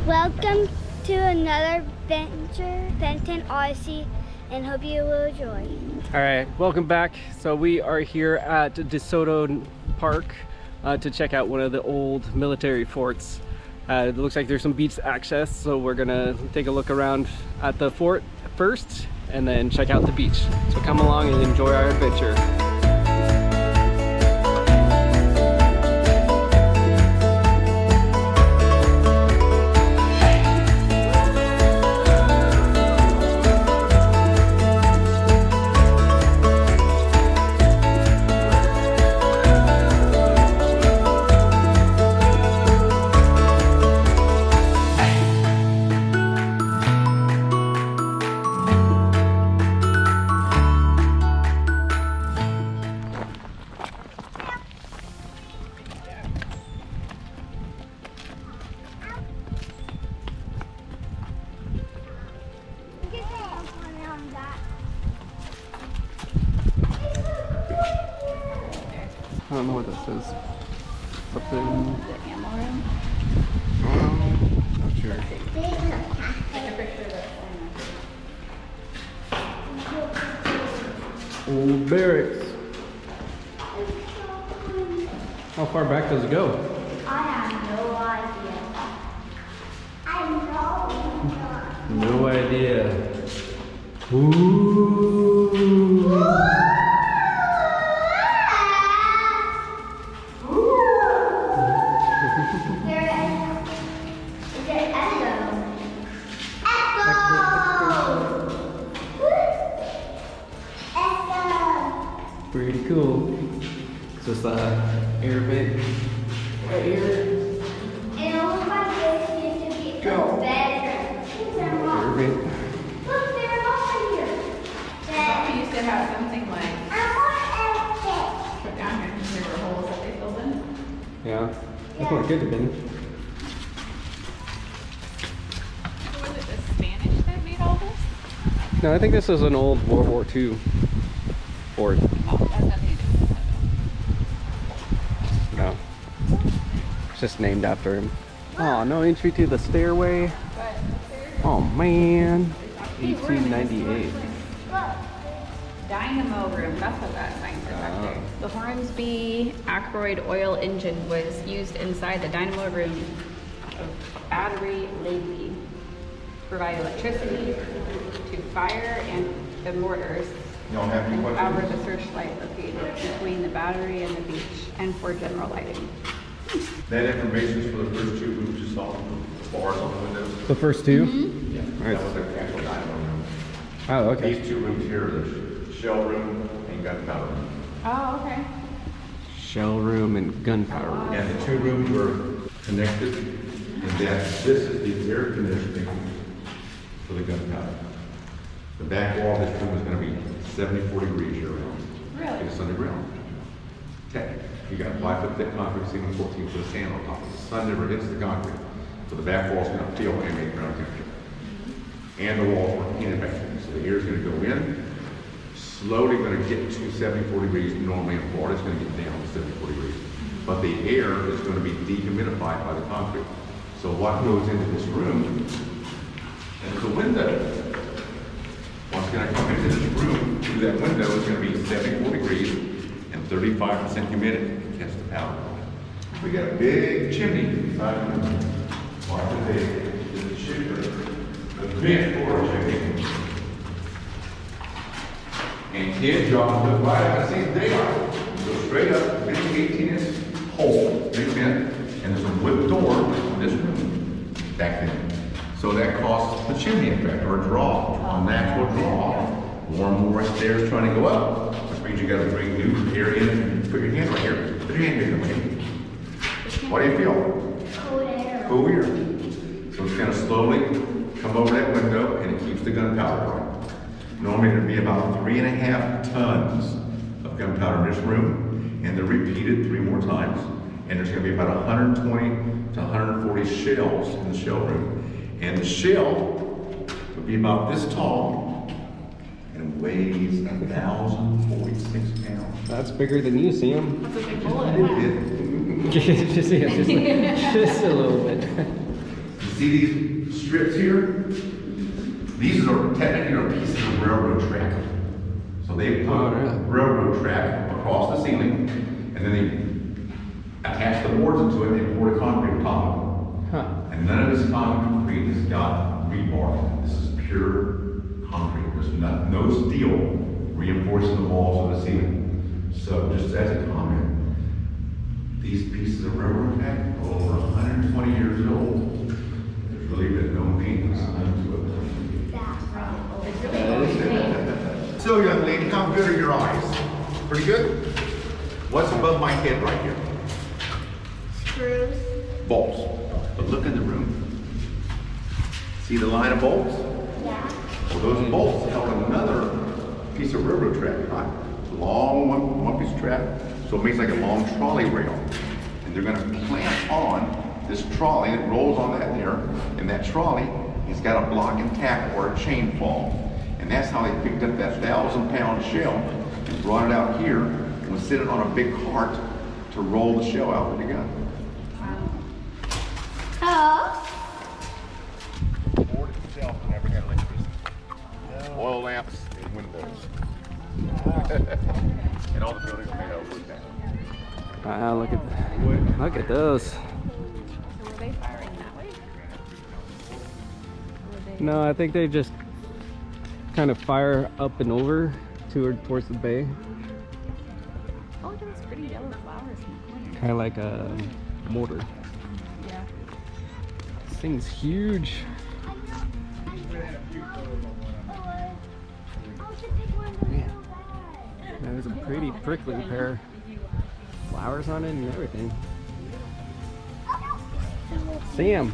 Welcome to another adventure, Benton Odyssey, and hope you will enjoy. All right, welcome back. So we are here at DeSoto Park to check out one of the old military forts. It looks like there's some beach access, so we're gonna take a look around at the fort first and then check out the beach. So come along and enjoy our adventure. I don't know what that says. Something. The ammo room. Not sure. Old barracks. How far back does it go? I have no idea. No idea. Ooh. Pretty cool. It's just air vent right here. And all of my kids used to be Go. better. Air vent. Look, they're all here. We used to have something like I put down here because there were holes that they filled in. Yeah, that's what it could have been. So was it the Spanish that made all this? No, I think this is an old World War II fort. Oh, that's nothing to do with that. No, it's just named after him. Oh, no entry to the stairway. But Oh man, 1898. Dynamo room, that's what that sign said back there. The Hornsby Ackroyd oil engine was used inside the dynamo room of Battery Lady. Provide electricity to fire and the mortars. Y'all have any And power questions? the searchlight located between the battery and the beach and for general lighting. That information is for the first two rooms you saw, the bars on the windows. The first two? Yeah, Right. that was the actual dynamo room. Oh, okay. These two rooms here are the shell room and gunpowder room. Oh, okay. Shell room and gunpowder room. And the two rooms were connected, and that this is the air conditioning for the gunpowder. The back wall of this room is gonna be 74 degrees year round. Really? It's underground. Technically, you got a 5-foot thick concrete ceiling, 14-foot sand on top. The sun never hits the concrete, so the back wall's gonna feel ambient ground temperature. And the walls were painted back, so the air's gonna go in, slowly gonna get to 74 degrees. Normally in Florida, it's gonna get down to 74 degrees. But the air is gonna be dehumidified by the concrete. So what goes into this room is the window. What's gonna come into this room, through that window, is gonna be 74 degrees and 35% humidity to catch the powder. We got a big chimney inside the room. Watch the big, the shooter, the vent for a chimney. And kids, y'all look right at the same day on. Go straight up, big 18-inch hole, big vent, and there's a wood door in this room back then. So that causes the chimney effect, or a draw, a natural draw. More and more stairs trying to go up, which means you gotta bring new air in and put your hand right here. Put your hand in the What do you feel? Cold air. Cool air. So it's gonna slowly come over that window and it keeps the gunpowder going. Normally there'd be about 3.5 tons of gunpowder in this room, and they're repeated 3 more times. And there's gonna be about 120 to 140 shells in the shell room. And the shell would be about this tall and weighs 1,046 pounds. That's bigger than you see them. That's a big bullet. It just a little bit. see these strips here? These are technically pieces of railroad track. So they put a railroad track across the ceiling, and then they attach the boards into it and pour the concrete on top of it. Huh. And none of this concrete has got rebar. This is pure concrete. There's no steel reinforcing the walls or the ceiling. So just as a comment, these pieces of railroad track are over 120 years old. There's really been no maintenance done to it. So young lady, how good are your eyes? Pretty good? What's above my head right here? Screws. Bolts. But look in the room. See the line of bolts? Yeah. Well, those bolts held another piece of railroad track, right? Long one piece of track, so it makes like a long trolley rail. And they're gonna clamp on this trolley that rolls on that there, and that trolley has got a block and tack or a chain fall. And that's how they picked up that 1,000-pound shell and brought it out here and would sit it on a big cart to roll the shell out with the gun. Oh. The board itself never had electricity. Oil lamps and windows. And all the buildings are made out of wood now. Wow, look at those. So were they firing that way? Or were they... No, I think they just kind of fire up and over towards the bay. Oh, those pretty yellow flowers in the corner. Kind of like a mortar. Yeah. This thing's huge. There's a pretty prickly pair of flowers on it and everything. Sam,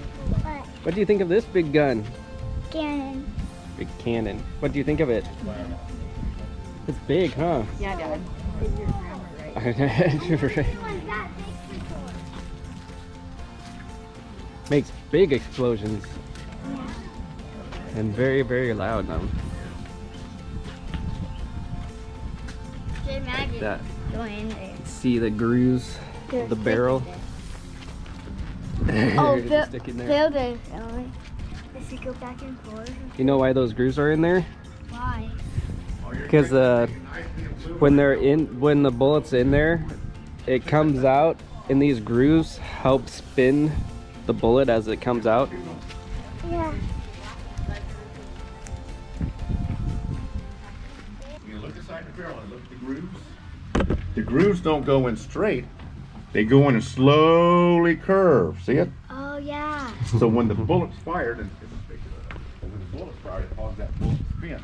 what do you think of this big gun? Cannon. Big cannon. What do you think of it? It's big, huh? Yeah, Dad. Did your grammar right. Right. Makes big explosions. And very, very loud now. Just imagine That. going in there. See the grooves of the barrel? Oh, Just stick in there. build it, Ellie. Does it go back and forth? You know why those grooves are in there? Why? Because when the bullet's in there, it comes out, and these grooves help spin the bullet as it comes out. Yeah. You look inside the barrel and look at the grooves. The grooves don't go in straight. They go in and slowly curve. See it? Oh, yeah. So when the bullet's fired, and when the bullet's fired, it causes that bullet to spin.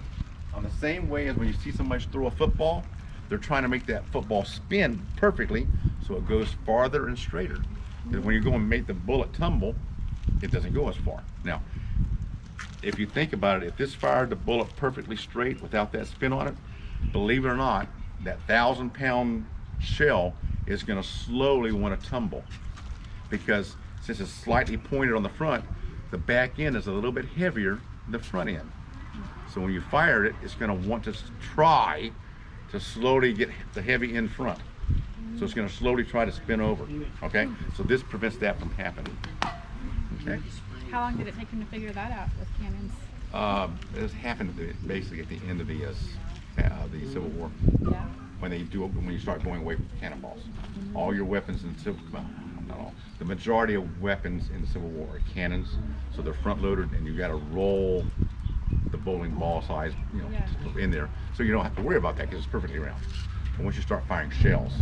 On the same way as when you see somebody throw a football, they're trying to make that football spin perfectly so it goes farther and straighter. And when you go and make the bullet tumble, it doesn't go as far. Now, if you think about it, if this fired the bullet perfectly straight without that spin on it, believe it or not, that 1,000-pound shell is going to slowly want to tumble, because since it's slightly pointed on the front, the back end is a little bit heavier than the front end. So when you fire it, it's going to want to try to slowly get the heavy end front. So it's going to slowly try to spin over. Okay, so this prevents that from happening. Okay. How long did it take him to figure that out with cannons? This happened basically at the end of the Civil War. Yeah. When you start going away from cannonballs. All your weapons in the Civil War, not all, the majority of weapons in the Civil War are cannons, so they're front loaded, and you got to roll the bowling ball size, in there, so you don't have to worry about that because it's perfectly round. But once you start firing shells,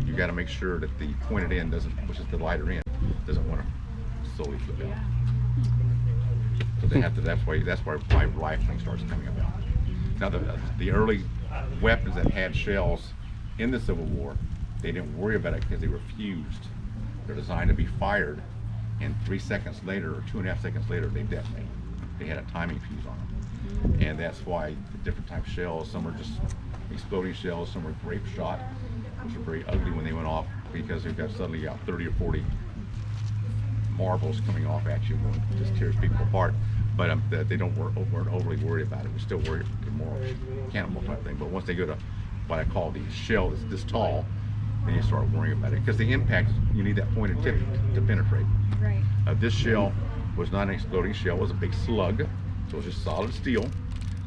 you got to make sure that the pointed end doesn't, which is the lighter end, doesn't want to slowly flip out. So they have to. That's why rifling starts coming about. Now the early weapons that had shells in the Civil War, they didn't worry about it because they were fused. They're designed to be fired, and 3 seconds later or 2.5 seconds later they detonate. They had a timing fuse on them, and that's why the different types of shells. Some are just exploding shells, some are grape shot, which are very ugly when they went off because they've got suddenly 30 or 40 marbles coming off at you and just tears people apart. But they weren't overly worried about it. We're still worried more cannibal type thing. But once they go to what I call the shell that's this tall, then you start worrying about it, because the impact, you need that pointed tip to penetrate. Right. This shell was not an exploding shell, it was a big slug. So it was just solid steel.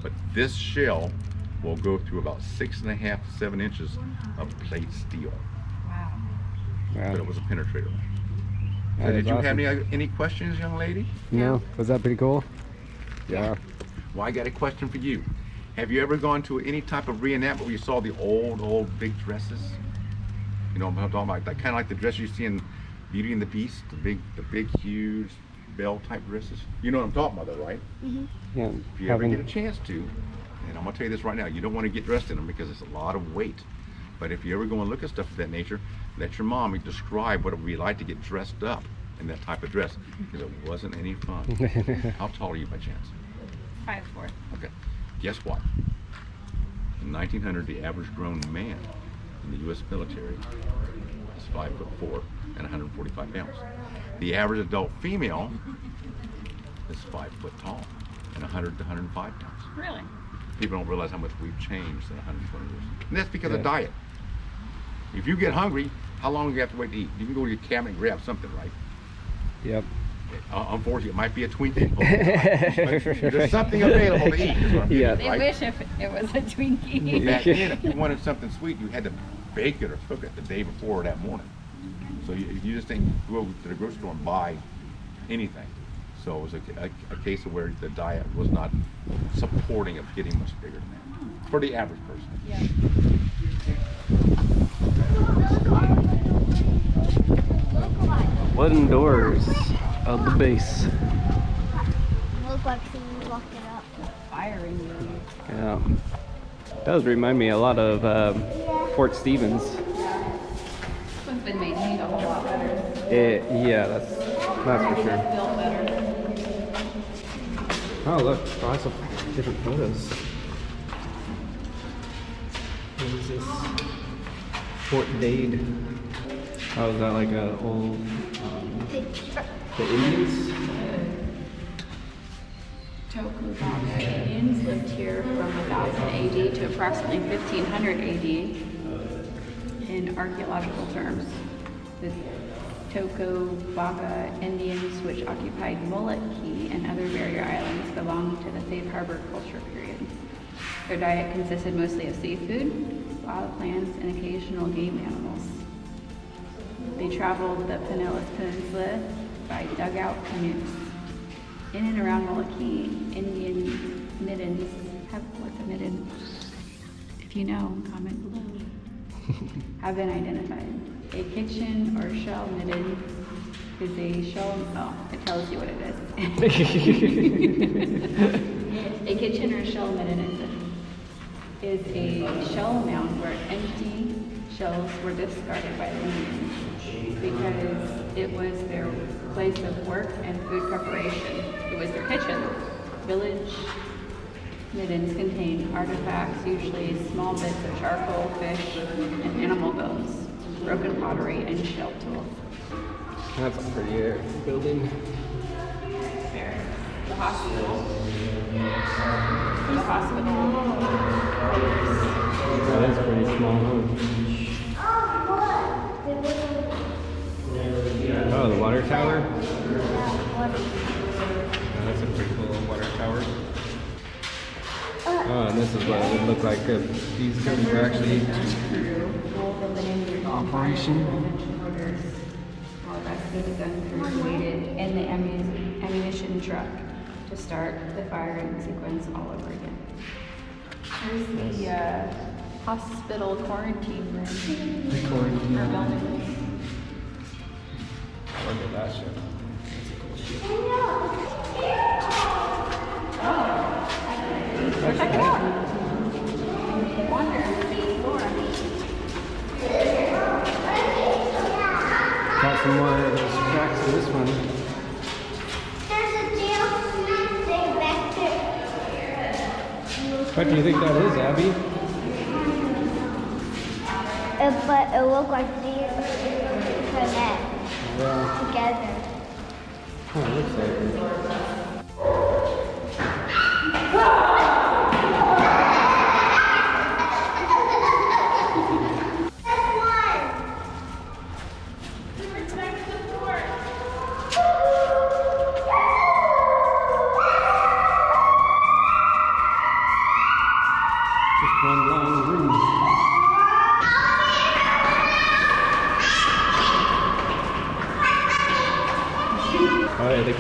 But this shell will go through about 6.5 to 7 inches of plate steel. Wow. But it was a penetrator. So That did is you have awesome. any questions, young lady? No, was that pretty cool? Yeah. Well, I got a question for you. Have you ever gone to any type of reenactment where you saw the old big dresses? You know, I'm talking about that kind of like the dresses you see in Beauty and the Beast, the big, huge bell type dresses. You know what I'm talking about, though, right? Yeah. If you ever get a chance to, and I'm gonna tell you this right now, you don't want to get dressed in them because it's a lot of weight. But if you ever go and look at stuff of that nature, let your mom describe what it would be like to get dressed up in that type of dress, because it wasn't any fun. How tall are you by chance? 5'4". Okay. Guess what? In 1900, the average grown man in the U.S. military is 5'4" and 145 pounds. The average adult female is 5 foot tall and 100 to 105 pounds. Really? People don't realize how much we've changed in 120 years. And that's because of diet. If you get hungry, how long do you have to wait to eat? You can go to your cabinet and grab something, right? Yep. Unfortunately, it might be a Twinkie. But there's something available to eat. Is what I'm getting at, They right? wish if it was a Twinkie. Back then, if you wanted something sweet, you had to bake it or cook it the day before or that morning. So you just didn't go to the grocery store and buy anything. So it was a case of where the diet was not supporting of getting much bigger than that for the average person. Yeah. Wooden doors of the base. Look like someone locked it up. Firing room. Yeah. Does remind me a lot of Fort Stevens. This one's been maintained a whole lot better. Yeah, that's for sure. Built better. Oh look, lots of different photos. What is this? Fort Dade. Oh, is that like an old Picture. the Indians? Tokugawa Indians lived here from 1000 AD to approximately 1500 AD in archaeological terms. The Tokugawa Indians, which occupied Molokai and other barrier islands, belonged to the Safe Harbor culture period. Their diet consisted mostly of seafood, wild plants, and occasional game animals. They traveled the Pinellas Peninsula by dugout canoes. In and around Molokai, Indian middens what's a midden? If you know, comment below. Have been identified. A kitchen or shell midden is a shell. Oh, it tells you what it is. A kitchen or shell midden is a shell mound where empty shells were discarded by the Indians because it was their place of work and food preparation. It was their kitchen. Village middens contain artifacts, usually small bits of charcoal, fish, and animal bones, broken pottery, and shell tools. That's a pretty building. There. The hospital. The hospital. That is pretty small, Oh, the water tower? Oh, that's a pretty cool water tower. Oh, and this is what it would look like if these guns were actually in operation. All the rest of the gun crew waited in the ammunition truck to start the firing sequence all over again. Here's the hospital quarantine room. The quarantine Our room. building. Look at that shit. Check it out. Wander the floor. Got some more of those tracks in this one. There's a jail snake thing back there. What do you think that is, Abby? But it looked like these connect Yeah. together. Oh, it looks like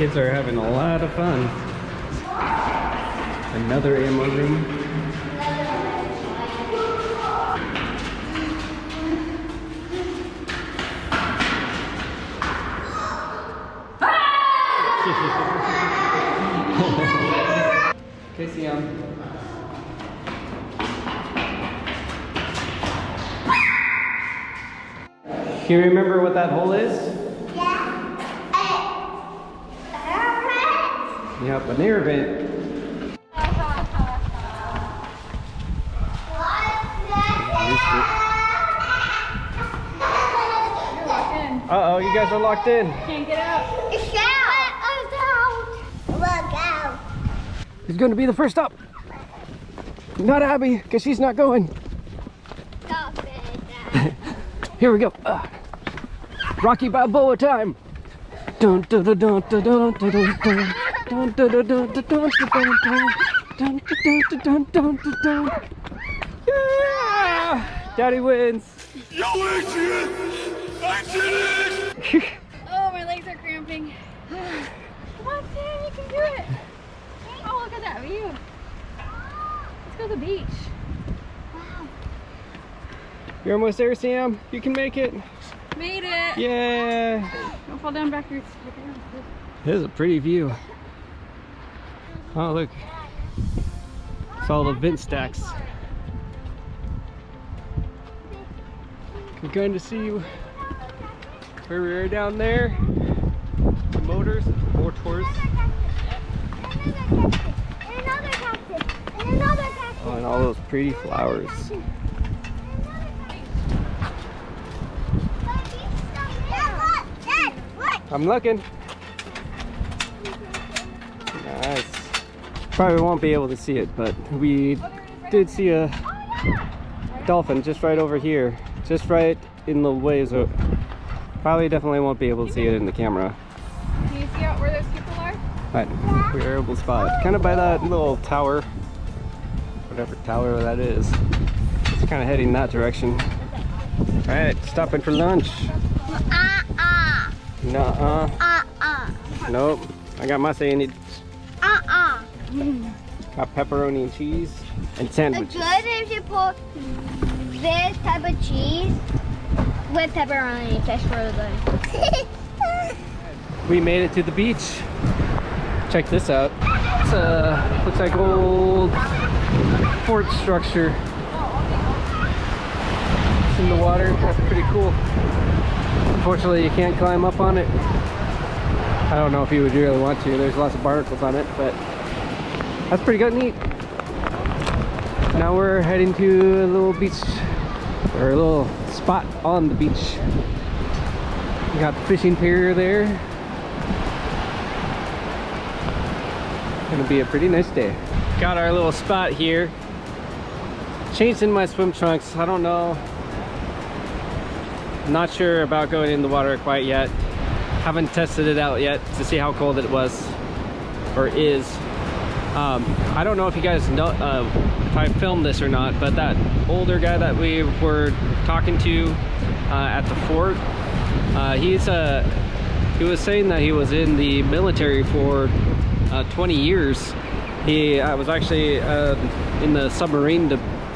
kids are having a lot of fun. Another ammo room. Okay, Siam. Can you remember what that hole is? Yep, an air vent. Uh-oh, you guys are locked in. Can't get out. It's out. Look out. Who's going to be the first up? Not Abby, because she's not going. Stop it, Dad. Here we go. Rocky Balboa time. Dun dun dun dun dun dun dun dun dun dun dun dun dun dun dun dun dun dun. Yeah! Daddy wins. Yo, Adrian! I did it! Oh, my legs are cramping. Come on, Sam, you can do it. Oh, look at that view. Let's go to the beach. Wow. You're almost there, Sam. You can make it. Made it. Yeah. Don't fall down backwards. This is a pretty view. Oh, look. It's all the vent stacks. We're going to see where we are down there. The mortars. Another cactus. Another cactus. Oh, and all those pretty flowers. Dad, look. I'm looking. Nice. Probably won't be able to see it, but we did see a dolphin just right over here. Just right in the waves. Probably definitely won't be able to see it in the camera. Can you see out where those people are? But we were able to spot it. Kind of by that little tower. Whatever tower that is. It's kind of heading that direction. Alright, stopping for lunch. Nuh-uh. Nope. I got my sandwich. Got pepperoni and cheese and It's sandwiches. good if you put this type of cheese with pepperoni. It tastes really good. We made it to the beach. Check this out. It's looks like old fort structure. It's in the water. That's pretty cool. Unfortunately, you can't climb up on it. I don't know if you would really want to. There's lots of barnacles on it, but that's pretty good, neat. Now we're heading to a little beach, or a little spot on the beach. We got the fishing pier there. Gonna be a pretty nice day. Got our little spot here. Changed in my swim trunks. I don't know. Not sure about going in the water quite yet. Haven't tested it out yet to see how cold it was or is. I don't know if you guys know if I filmed this or not, but that older guy that we were talking to at the fort, he was saying that he was in the military for 20 years. He was actually in the submarine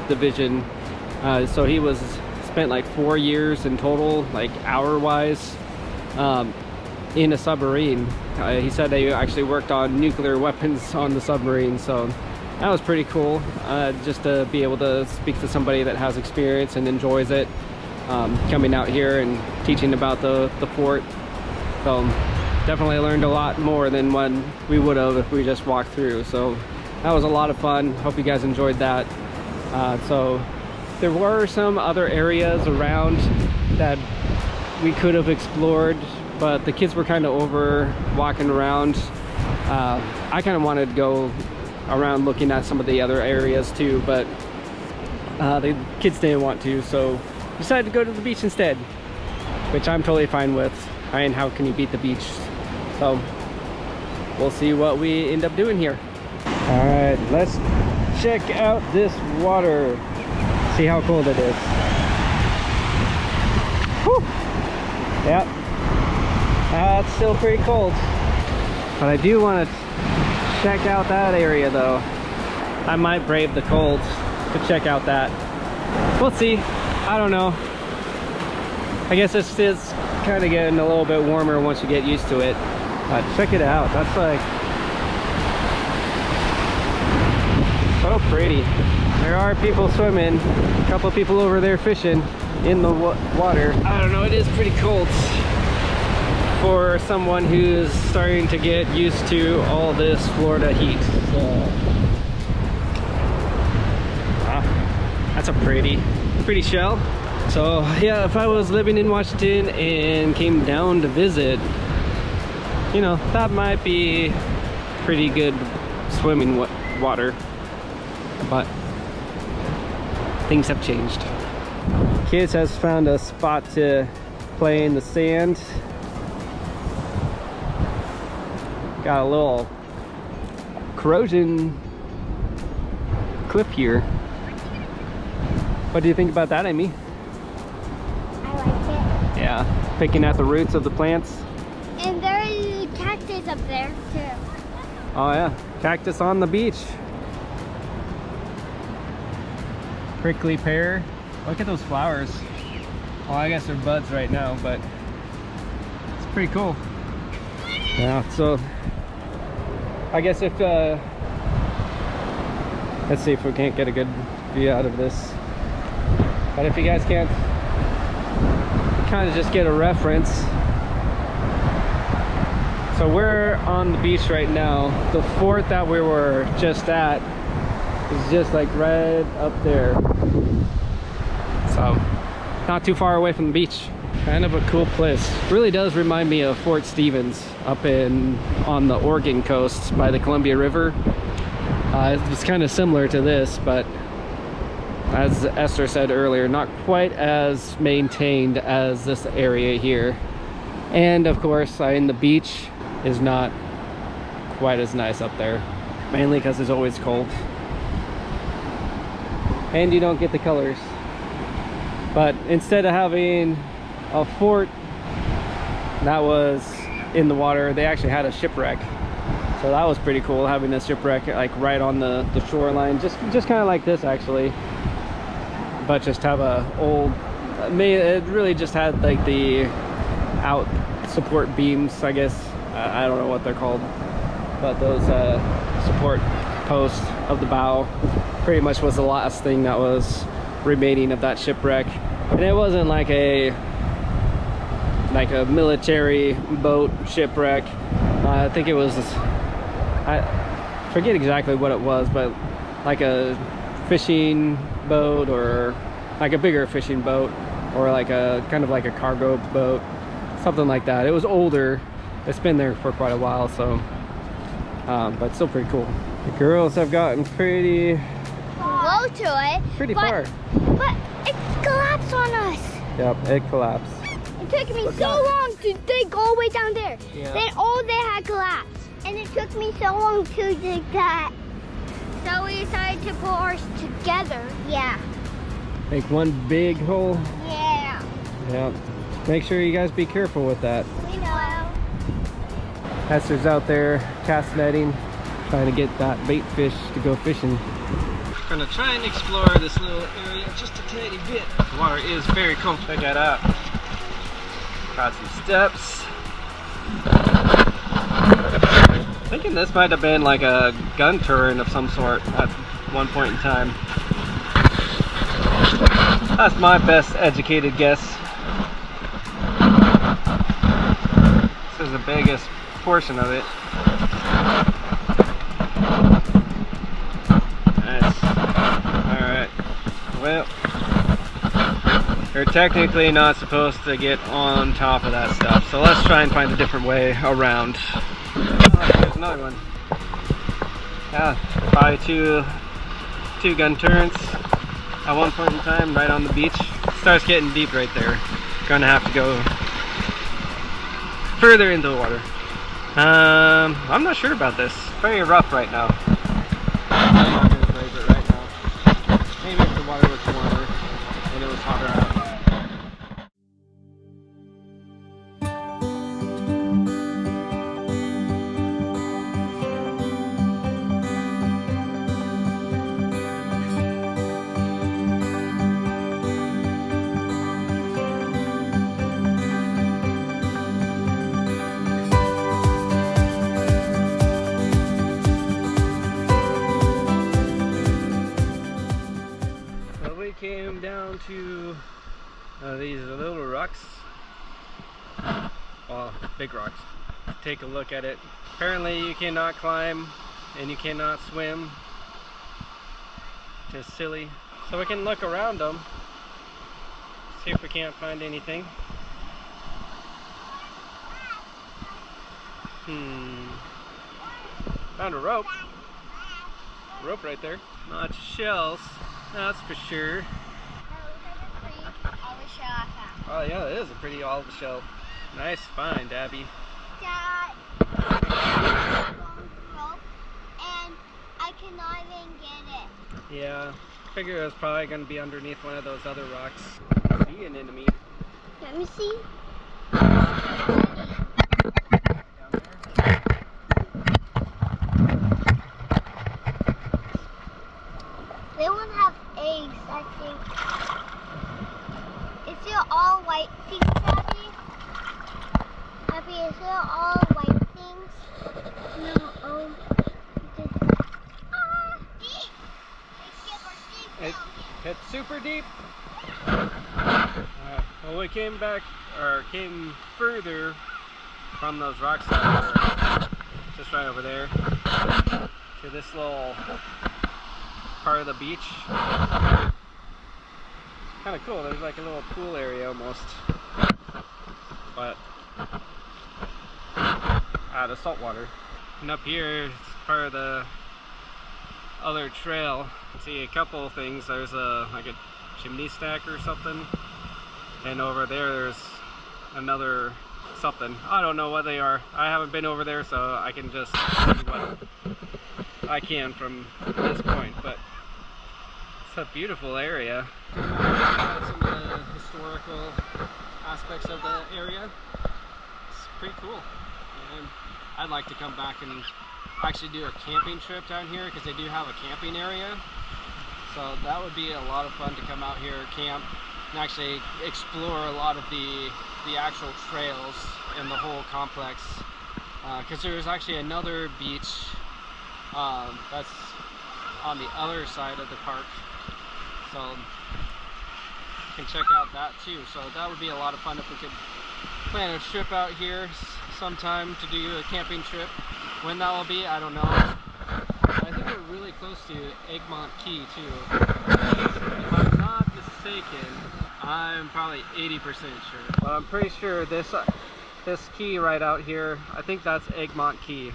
division, so he spent like 4 years in total, like hour-wise, in a submarine. He said they actually worked on nuclear weapons on the submarine, so that was pretty cool, just to be able to speak to somebody that has experience and enjoys it, coming out here and teaching about the fort. So definitely learned a lot more than what we would have if we just walked through. So that was a lot of fun. Hope you guys enjoyed that. So there were some other areas around that we could have explored, but the kids were kind of over walking around. I kind of wanted to go around looking at some of the other areas too, but the kids didn't want to, so decided to go to the beach instead, which I'm totally fine with. I mean, how can you beat the beach? So we'll see what we end up doing here. All right, let's check out this water. See how cold it is. Whew. Yep. It's still pretty cold. But I do want to check out that area though. I might brave the cold to check out that. We'll see. I don't know. I guess it's kind of getting a little bit warmer once you get used to it. But check it out. That's like so pretty. There are people swimming. A couple people over there fishing in the water. I don't know. It is pretty cold for someone who's starting to get used to all this Florida heat. So, that's a pretty shell. So yeah, if I was living in Washington and came down to visit, you know, that might be pretty good swimming water. But things have changed. Kids has found a spot to play in the sand. Got a little corrosion cliff here. What do you think about that, Amy? I like it. Yeah, picking at the roots of the plants. And there's cactus up there too. Oh yeah, cactus on the beach. Prickly pear. Look at those flowers. Well, I guess they're buds right now, but it's pretty cool. Yeah, so I guess if let's see if we can't get a good view out of this. But if you guys can't kind of just get a reference. So we're on the beach right now. The fort that we were just at is just like right up there. So not too far away from the beach. Kind of a cool place. Really does remind me of Fort Stevens up on the Oregon coast by the Columbia River. It's kind of similar to this, but as Esther said earlier, not quite as maintained as this area here. And of course, the beach is not quite as nice up there, mainly because it's always cold. And you don't get the colors. But instead of having a fort that was in the water, they actually had a shipwreck. So that was pretty cool, having a shipwreck like right on the shoreline, just kind of like this actually. But just have a old, it really just had like the out support beams, I guess. I don't know what they're called, but those support posts of the bow pretty much was the last thing that was remaining of that shipwreck. And it wasn't like a military boat shipwreck. I think it was, I forget exactly what it was, but like a fishing boat, or like a bigger fishing boat, or like a kind of like a cargo boat, something like that. It was older. It's been there for quite a while, so but still pretty cool. The girls have gotten pretty Close to it. pretty far. But it collapsed on us. Yep, it collapsed. It took me so long to dig all the way down there. Yeah. Then all they had collapsed. And it took me so long to dig that. So we decided to put ours together. Yeah. Make one big hole. Yeah. Yep. Make sure you guys be careful with that. We know. Esther's out there cast netting, trying to get that bait fish to go fishing. Gonna try and explore this little area just a tiny bit. The water is very cold. Check that out. Got some steps. Thinking this might have been like a gun turret of some sort at one point in time. That's my best educated guess. This is the biggest portion of it. Nice. Alright. Well, you're technically not supposed to get on top of that stuff, so let's try and find a different way around. Oh, there's another one. Yeah, probably two gun turrets at one point in time, right on the beach. It starts getting deep right there. Gonna have to go further into the water. I'm not sure about this. It's very rough right now. I'm not gonna brave it right now. Maybe if the water was warmer and it was hotter out. to these little rocks. Well, big rocks. Take a look at it. Apparently you cannot climb and you cannot swim. Just silly. So we can look around them. See if we can't find anything. Found a rope. Rope right there. Not shells, that's for sure. Oh yeah, it is a pretty olive shell. Nice find, Abby. Dad, and I cannot even get it. Yeah, I figure it was probably going to be underneath one of those other rocks. See an enemy. Let me see. They won't have eggs, I think. Is it all white things, Abby? Abby, is it all white things? No, It's super deep. Well, we came back, or came further from those rocks that were just right over there to this little part of the beach. Kind of cool. There's like a little pool area almost, but out of salt water. And up here is part of the other trail. See a couple of things. There's like a chimney stack or something, and over there's another something. I don't know what they are. I haven't been over there, so I can just see what I can from this point, but it's a beautiful area. Some of the historical aspects of the area. It's pretty cool, and I'd like to come back and actually do a camping trip down here, because they do have a camping area. So that would be a lot of fun to come out here, camp, and actually explore a lot of the actual trails in the whole complex. Because there's actually another beach that's on the other side of the park. So you can check out that too. So that would be a lot of fun if we could plan a trip out here sometime to do a camping trip. When that will be, I don't know. I think we're really close to Egmont Key too. If I'm not mistaken, I'm probably 80% sure. But I'm pretty sure this key right out here, I think that's Egmont Key.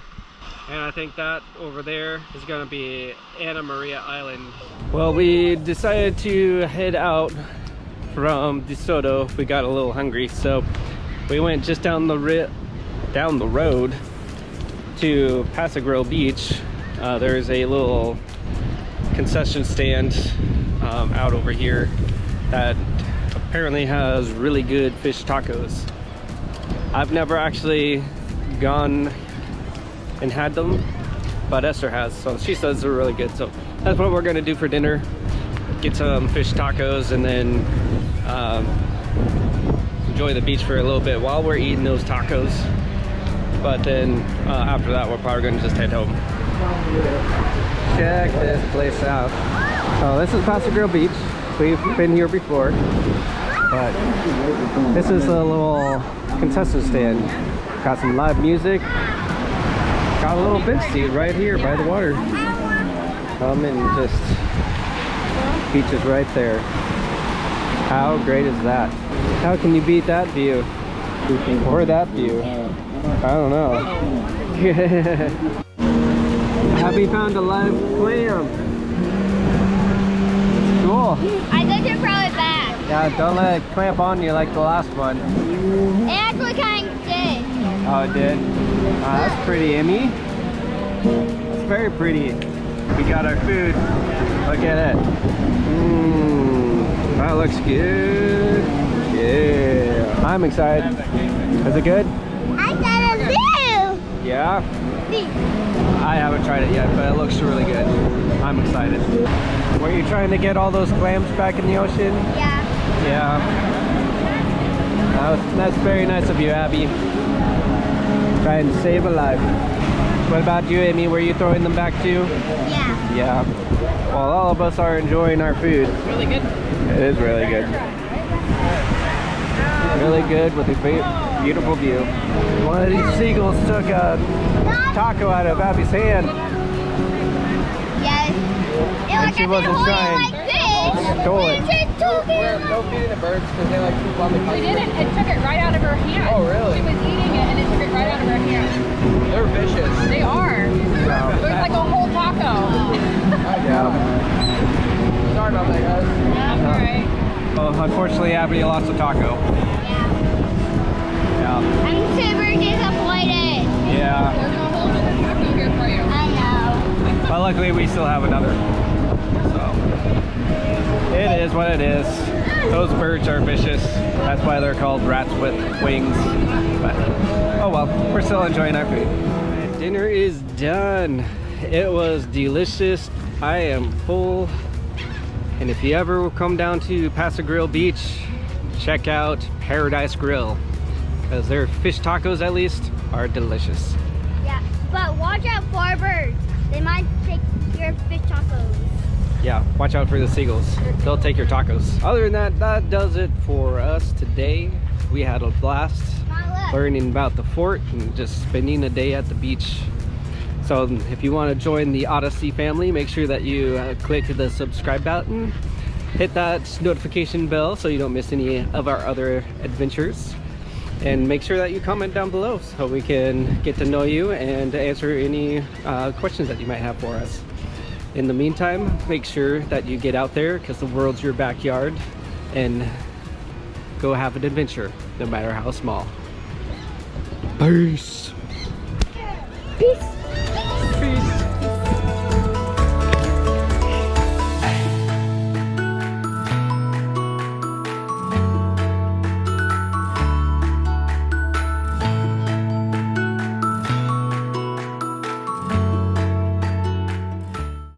And I think that over there is going to be Anna Maria Island. Well, we decided to head out from DeSoto. We got a little hungry, so we went just down the road to Paso Grill Beach. There's a little concession stand out over here that apparently has really good fish tacos. I've never actually gone and had them, but Esther has, so she says they're really good. So that's what we're gonna do for dinner. Get some fish tacos and then enjoy the beach for a little bit while we're eating those tacos. But then after that, we're probably gonna just head home. Check this place out. So this is Paso Grill Beach. We've been here before, but this is a little concession stand. Got some live music. Got a little bench seat right here by the water. Come and just, beach is right there. How great is that? How can you beat that view? Or that view? I don't know. Abby found a live clam. It's cool. I think you throw it back. Yeah, don't let it clamp on you like the last one. It actually kind of did. Oh, it did? That's pretty, Emmy. That's very pretty. We got our food. Look at it. That looks good. Yeah. I'm excited. Is it good? I said it too. Yeah? I haven't tried it yet, but it looks really good. I'm excited. Were you trying to get all those clams back in the ocean? Yeah. Yeah. That's very nice of you, Abby. Trying to save a life. What about you, Amy? Were you throwing them back too? Yeah. Yeah. Well, all of us are enjoying our food. Really good. It is really good. Really good with a beautiful view. One of these seagulls took a taco out of Abby's hand. Yes. And she wasn't trying. Like this. Stole it. We're no feeding the birds because they like poop on the We country. didn't. It took it right out of her hand. Oh, really? She was eating it and it took it right out of her hand. They're vicious. They are. It was like a whole taco. Yeah. Sorry about that, guys. That's all right. Well, unfortunately, Abby lost a taco. Yeah. I'm super disappointed. Yeah. There's no holes in the taco here for you. I know. But luckily, we still have another. So it is what it is. Those birds are vicious. That's why they're called rats with wings. But oh well, we're still enjoying our food. Dinner is done. It was delicious. I am full. And if you ever come down to Paso Grill Beach, check out Paradise Grill, because their fish tacos at least are delicious. Yeah, but watch out for birds. They might take your fish tacos. Yeah, watch out for the seagulls. They'll take your tacos. Other than that, that does it for us today. We had a blast learning about the fort and just spending a day at the beach. So if you want to join the Odyssey family, make sure that you click the subscribe button, hit that notification bell so you don't miss any of our other adventures, and make sure that you comment down below so we can get to know you and answer any questions that you might have for us. In the meantime, make sure that you get out there, because the world's your backyard, and go have an adventure, no matter how small. Peace. Peace.